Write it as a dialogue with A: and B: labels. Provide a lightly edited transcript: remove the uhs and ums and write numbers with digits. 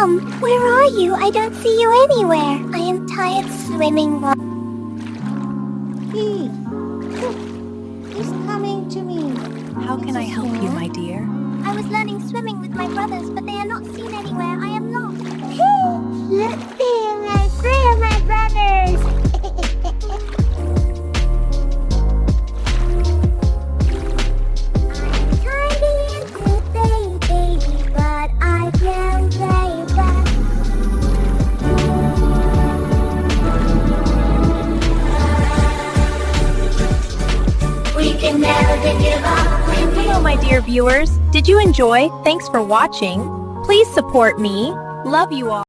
A: Mom, where are you? I don't see you anywhere. I am tired swimming.
B: He's coming to me.
C: How can I help you, my dear?
A: I was learning swimming with my brothers, but they are not seen anywhere. I am lost.
B: Look there, my three of my brothers.
A: I'm tiny and cute baby, but I can play well. We can never give up.
C: Hello, my dear viewers. Did you enjoy? Thanks for watching. Please support me. Love you all.